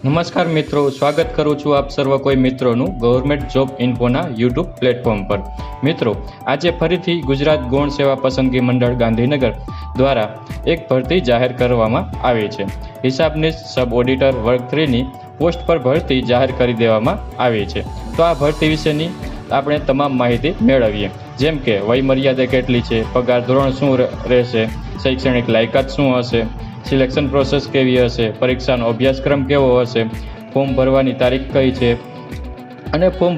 નમસ્કાર મિત્રો, સ્વાગત કરું છું આપ સર્વ કોઈ મિત્રોનું ગવર્મેન્ટ જોબ ઇન્ફોના યુટ્યુબ પ્લેટફોર્મ પર। મિત્રો, આજે ફરીથી ગુજરાત ગૌણ સેવા પસંદગી મંડળ ગાંધીનગર દ્વારા એક ભરતી જાહેર કરવામાં આવી છે। હિસાબનીશ સબ ઓડિટર વર્ગ 3ની પોસ્ટ પર ભરતી જાહેર કરી દેવામાં આવી છે। તો આ ભરતી વિશેની આપણે તમામ માહિતી મેળવીએ, જેમ કે વય મર્યાદા કેટલી છે, પગાર ધોરણ શું રહેશે, શૈક્ષણિક લાયકાત શું હશે, સિલેક્શન પ્રોસેસ કેવી હશે, પરીક્ષાનો અભ્યાસક્રમ કેવો હશે, ફોર્મ ભરવાની તારીખ કઈ છે અને ફોર્મ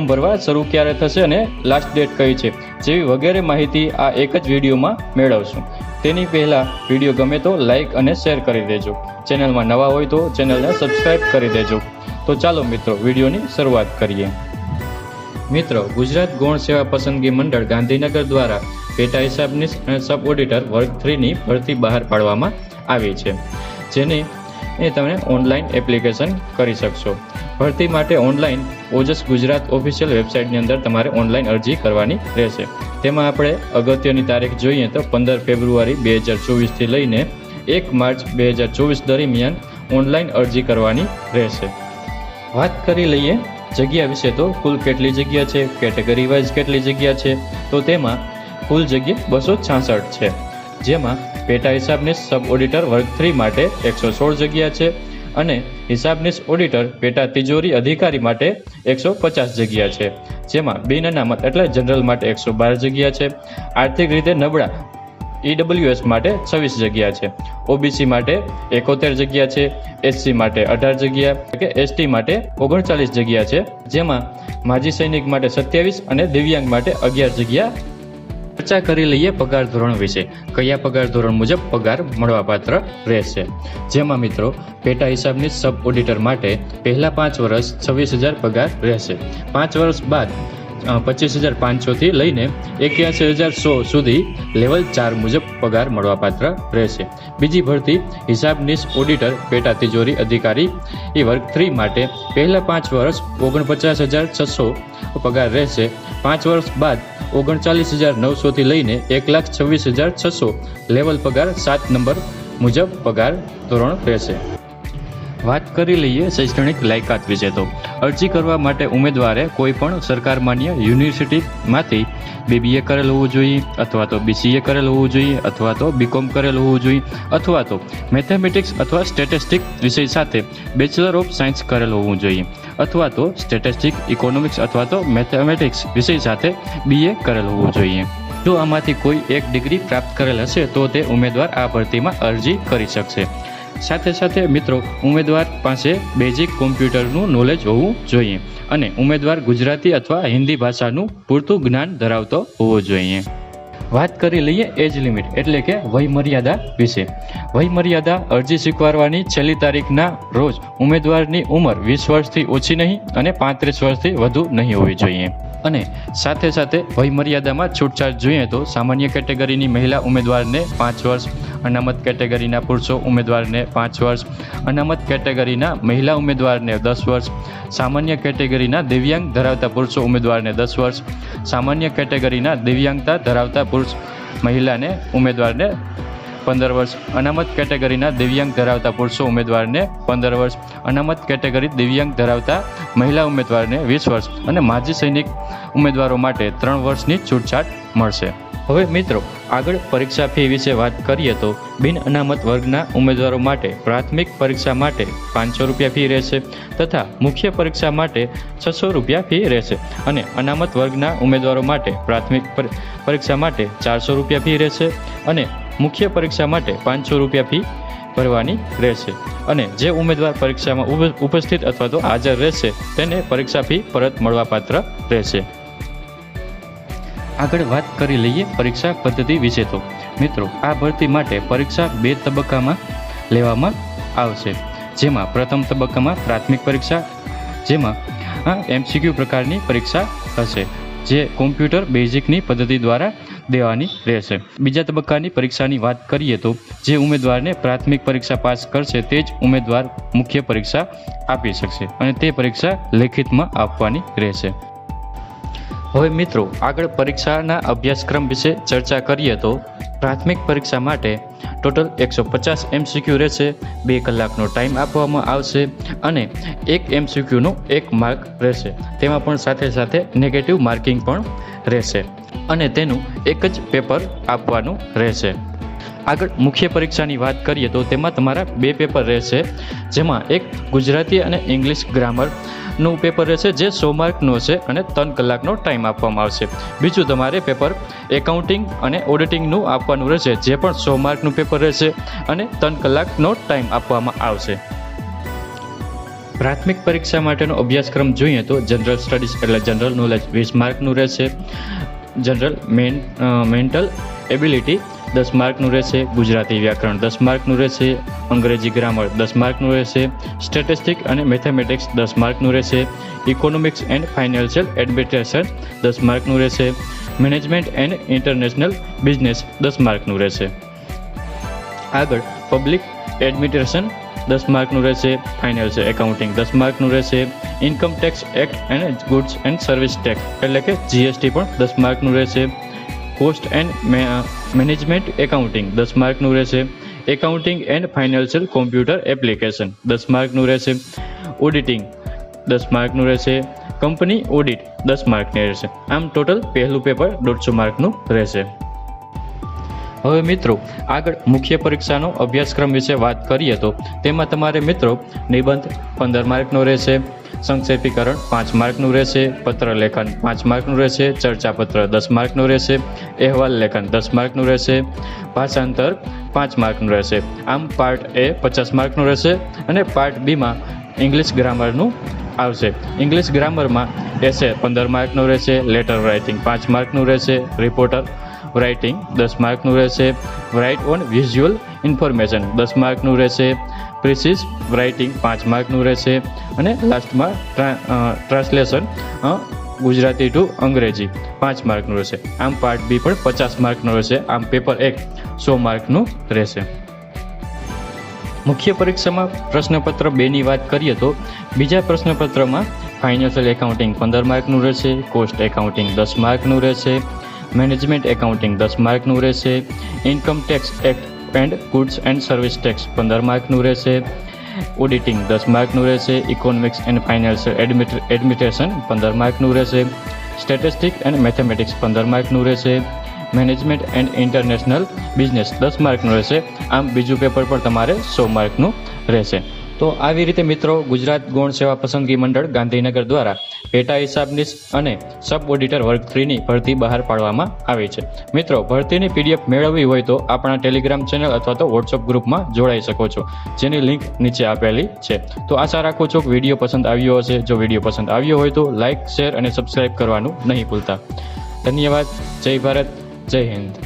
ભરવા શરૂ ક્યારે થશે અને લાસ્ટ ડેટ કઈ છે જેવી વગેરે માહિતી આ એક જ વિડીયોમાં મેળવશું। તેની પહેલાં વિડીયો ગમે તો લાઇક અને શેર કરી દેજો। ચેનલમાં નવા હોય તો ચેનલને સબસ્ક્રાઈબ કરી દેજો। તો ચાલો મિત્રો, વિડીયોની શરૂઆત કરીએ। મિત્રો, ગુજરાત ગૌણ સેવા પસંદગી મંડળ ગાંધીનગર દ્વારા પેટા હિસાબનીશ અને સબ ઓડિટર વર્ગ 3ની ભરતી બહાર પાડવામાં આવી છે, જેને તમે ઓનલાઈન એપ્લિકેશન કરી શકશો। ભરતી માટે ઓનલાઈન ઓજસ ગુજરાત ઓફિશિયલ વેબસાઇટની અંદર તમારે ઓનલાઈન અરજી કરવાની રહેશે। તેમાં આપણે અગત્યની તારીખ જોઈએ તો 15 ફેબ્રુઆરી 2024થી લઈને 1 માર્ચ 2024 દરમિયાન ઓનલાઈન અરજી કરવાની રહેશે। વાત કરી લઈએ જગ્યા વિશે, તો કુલ કેટલી જગ્યા છે, કેટેગરી વાઇઝ કેટલી જગ્યા છે, તો તેમાં કુલ જગ્યા 266 છે, જેમાં પેટા હિસાબનીશ સબ ઓડિટર વર્ગ 3 માટે 116 જગ્યા છે અને હિસાબનીશ ઓડિટર પેટા તિજોરી અધિકારી માટે 150 જગ્યા છે, જેમાં બિન અનામત એટલે જનરલ માટે 112 જગ્યા છે, આર્થિક રીતે નબળા EWS માટે 26 જગ્યા છે, OBC માટે 71 જગ્યા છે, SC માટે 18 જગ્યા કે ST માટે 39 જગ્યા છે, જેમાં માજી સૈનિક માટે 27 અને દિવ્યાંગ માટે 11 જગ્યા। ચર્ચા કરી લઈએ પગાર ધોરણ વિશે। કયા પગાર ધોરણ મુજબ પગાર મળવાપાત્ર રહેશે, જેમાં મિત્રો પેટા હિસાબનીશ સબ ઓડિટર માટે પહેલા 5 વર્ષ 26,000 પગાર રહેશે। 5 વર્ષ બાદ 25,500 થી લઈને 81,100 સુધી લેવલ 4 મુજબ પગાર મળવાપાત્ર રહેશે। બીજી ભરતી હિસાબનીશ ઓડિટર પેટા તિજોરી અધિકારી વર્ગ 3 માટે પહેલા 5 વર્ષ 49,600 પગાર રહેશે। 5 વર્ષ બાદ 39,900 થી લઈને 1,26,600 લેવલ પગાર 7 નંબર મુજબ પગાર ધોરણ રહેશે। વાત કરી લઈએ શૈક્ષણિક લાયકાત વિશે, તો અરજી કરવા માટે ઉમેદવારે કોઈ પણ સરકાર માન્ય યુનિવર્સિટીમાંથી BBA કરેલ હોવું જોઈએ, અથવા તો BCA કરેલ હોવું જોઈએ, અથવા તો BCom કરેલ હોવું જોઈએ, અથવા તો મેથેમેટિક્સ અથવા સ્ટેટિસ્ટિક વિષય સાથે બેચલર ઓફ સાયન્સ કરેલ હોવું જોઈએ, અથવા તો સ્ટેટિસ્ટિક, ઇકોનોમિક્સ અથવા તો મેથેમેટિક્સ વિષય સાથે BA કરેલ હોવું જોઈએ। જો આમાંથી કોઈ એક ડિગ્રી પ્રાપ્ત કરેલ હશે તો તે ઉમેદવાર આ ભરતીમાં અરજી કરી શકશે। સાથે સાથે મિત્રો, ઉમેદવાર પાસે બેઝિક કોમ્પ્યુટરનું નોલેજ હોવું જોઈએ અને ઉમેદવાર ગુજરાતી અથવા હિન્દી ભાષાનું પૂરતું જ્ઞાન ધરાવતો હોવો જોઈએ। વાત કરી લઈએ એજ લિમિટ એટલે કે વય મર્યાદા વિશે। વય મર્યાદા અરજી સ્વીકારવાની છેલ્લી તારીખના રોજ ઉમેદવારની ઉંમર 20 વર્ષથી ઓછી નહીં અને 35 વર્ષથી વધુ નહીં હોવી જોઈએ। અને સાથે સાથે વય મર્યાદામાં છૂટછાટ જોઈએ તો સામાન્ય કેટેગરીની મહિલા ઉમેદવારને 5 વર્ષ, અનામત કેટેગરીના પુરુષો ઉમેદવારને 5 વર્ષ, અનામત કેટેગરીના મહિલા ઉમેદવારને 10 વર્ષ, સામાન્ય કેટેગરીના દિવ્યાંગ ધરાવતા પુરુષો ઉમેદવારને 10 વર્ષ, સામાન્ય કેટેગરીના દિવ્યાંગતા ધરાવતા પુરુષ મહિલાને ઉમેદવારને 15 વર્ષ, અનામત કેટેગરીના દિવ્યાંગ ધરાવતા પુરુષો ઉમેદવારને 15 વર્ષ, અનામત કેટેગરી દિવ્યાંગ ધરાવતા મહિલા ઉમેદવારને 20 વર્ષ અને માજી સૈનિક ઉમેદવારો માટે 3 વર્ષની છૂટછાટ મળશે। હવે મિત્રો, આગળ પરીક્ષા ફી વિશે વાત કરીએ તો બિન અનામત વર્ગના ઉમેદવારો માટે પ્રાથમિક પરીક્ષા માટે 500 રૂપિયા ફી રહેશે તથા મુખ્ય પરીક્ષા માટે 600 રૂપિયા ફી રહેશે અને અનામત વર્ગના ઉમેદવારો માટે પ્રાથમિક પરીક્ષા માટે 400 રૂપિયા ફી રહેશે અને મુખ્ય પરીક્ષા માટે 500 રૂપિયા ફી ભરવાની રહેશે અને જે ઉમેદવાર પરીક્ષામાં ઉપસ્થિત અથવા તો હાજર રહેશે તેને પરીક્ષા ફી પરત મળવાપાત્ર રહેશે। આગળ વાત કરી લઈએ પરીક્ષા પદ્ધતિ વિશે, તો મિત્રો આ ભરતી માટે પરીક્ષા 2 તબક્કામાં લેવામાં આવશે, જેમાં પ્રથમ તબક્કામાં પ્રાથમિક પરીક્ષા, જેમાં MCQ પ્રકારની પરીક્ષા હશે, જે કોમ્પ્યુટર બેઝિકની પદ્ધતિ દ્વારા દેવાની રહેશે। બીજા તબક્કાની પરીક્ષાની વાત કરીએ તો જે ઉમેદવારને પ્રાથમિક પરીક્ષા પાસ કરશે તે જ ઉમેદવાર મુખ્ય પરીક્ષા આપી શકશે અને તે પરીક્ષા લેખિતમાં આપવાની રહેશે। હવે મિત્રો આગળ પરીક્ષાના અભ્યાસક્રમ વિશે ચર્ચા કરીએ તો પ્રાથમિક પરીક્ષા માટે ટોટલ 150 MCQ રહેશે, 2 કલાકનો ટાઈમ આપવામાં આવશે અને એક MCQનો 1 માર્ક રહેશે. તેમાં પણ સાથે સાથે નેગેટિવ માર્કિંગ પણ રહેશે અને તેનું એક જ પેપર આપવાનું રહેશે. આગળ મુખ્ય પરીક્ષાની વાત કરીએ તો તેમાં તમારા 2 પેપર રહેશે, જેમાં એક ગુજરાતી અને ઇંગ્લિશ ગ્રામરનું પેપર રહેશે જે 100 માર્કનો છે અને 3 કલાકનો ટાઈમ આપવામાં આવશે. બીજું તમારે પેપર એકાઉન્ટિંગ અને ઓડિટિંગનું આપવાનું રહેશે, જે પણ 100 માર્કનું પેપર રહેશે અને 3 કલાકનો ટાઈમ આપવામાં આવશે. પ્રાથમિક પરીક્ષા માટેનો અભ્યાસક્રમ જોઈએ તો જનરલ સ્ટડીઝ એટલે જનરલ નોલેજ 20 માર્કનું રહેશે, જનરલ મેન્ટલ એબિલિટી 10 માર્કનું રહેશે, ગુજરાતી વ્યાકરણ 10 માર્કનું રહેશે, અંગ્રેજી ગ્રામર 10 માર્કનું રહેશે, સ્ટેટિસ્ટિક અને મેથેમેટિક્સ 10 માર્કનું રહેશે, ઇકોનોમિક્સ એન્ડ ફાઇનાન્શિયલ એડમિનિસ્ટ્રેશન 10 માર્કનું રહેશે, મેનેજમેન્ટ એન્ડ ઇન્ટરનેશનલ બિઝનેસ 10 માર્કનું રહેશે. આગળ પબ્લિક એડમિનિસ્ટ્રેશન 10 માર્કનું રહેશે, ફાઇનાન્શિયલ એકાઉન્ટિંગ 10 માર્કનું રહેશે, income tax act and goods and service tax એટલે કે GST પણ 10 માર્કનું રહેશે, કોસ્ટ એન્ડ મેનેજમેન્ટ એકાઉન્ટિંગ 10 માર્કનું રહેશે, accounting and financial computer application 10 માર્કનું રહેશે, ઓડિટિંગ 10 માર્કનું રહેશે, કંપની ઓડિટ 10 માર્કની રહેશે. આમ ટોટલ પહેલું પેપર 150 માર્કનું રહેશે. હવે મિત્રો આગળ મુખ્ય પરીક્ષાનો અભ્યાસક્રમ વિશે વાત કરીએ તો તેમાં તમારે મિત્રો નિબંધ 15 માર્કનો રહેશે, સંક્ષેપીકરણ 5 માર્કનું રહેશે, પત્ર લેખન 5 માર્કનું રહેશે, ચર્ચાપત્ર 10 માર્કનું રહેશે, અહેવાલ લેખન 10 માર્કનું રહેશે, ભાષાંતર 5 માર્કનું રહેશે. આમ પાર્ટ A 50 માર્કનું રહેશે અને પાર્ટ Bમાં ઇંગ્લિશ ગ્રામરનું આવશે. ઇંગ્લિશ ગ્રામરમાં એસે 15 માર્કનું રહેશે, લેટર રાઇટિંગ 5 માર્કનું રહેશે, રિપોર્ટર રાઇટિંગ 10 માર્કનું રહેશે, રાઇટ ઓન વિઝ્યુઅલ ઇન્ફોર્મેશન 10 માર્કનું રહેશે, પ્રિસિઝ રાઇટિંગ 5 માર્કનું રહેશે અને લાસ્ટમાં ટ્રાન્સલેશન ગુજરાતી ટુ અંગ્રેજી 5 માર્કનું રહેશે. આમ પાર્ટ B પણ 50 માર્કનું રહેશે. આમ પેપર 1 100 માર્કનું રહેશે. મુખ્ય પરીક્ષામાં પ્રશ્નપત્ર 2ની વાત કરીએ તો બીજા પ્રશ્નપત્રમાં ફાઇનાન્શિયલ એકાઉન્ટિંગ 15 માર્કનું રહેશે, કોસ્ટ એકાઉન્ટિંગ 10 માર્કનું રહેશે, મેનેજમેન્ટ એકાઉન્ટિંગ 10 માર્કનું રહેશે, income tax act and goods and service tax 15 માર્કનું રહેશે, ઓડિટિંગ 10 માર્કનું રહેશે, ઇકોનોમિક્સ એન્ડ ફાઇનાન્શિયલ એડમિનિસ્ટ્રેશન 15 માર્કનું રહેશે, સ્ટેટિસ્ટિક એન્ડ મેથેમેટિક્સ 15 માર્કનું રહેશે, મેનેજમેન્ટ એન્ડ ઇન્ટરનેશનલ બિઝનેસ 10 માર્કનું રહેશે. આમ બીજું પેપર પણ તમારે 100 માર્કનું રહેશે. તો આવી રીતે મિત્રો ગુજરાત ગૌણ સેવા પસંદગી મંડળ ગાંધીનગર દ્વારા પેટા હિસાબનીશ અને સબ ઓડિટર વર્ગ 3ની ભરતી બહાર પાડવામાં આવી છે. મિત્રો ભરતીની PDF મેળવવી હોય તો આપણા ટેલિગ્રામ ચેનલ અથવા તો વોટ્સઅપ ગ્રુપમાં જોડાઈ શકો છો, જેની લિંક નીચે આપેલી છે. તો આશા રાખું છું કે વિડીયો પસંદ આવ્યો હશે. જો વિડીયો પસંદ આવ્યો હોય તો લાઇક, શેર અને સબસ્ક્રાઇબ કરવાનું નહીં ભૂલતા. ધન્યવાદ. જય ભારત, જય હિન્દ.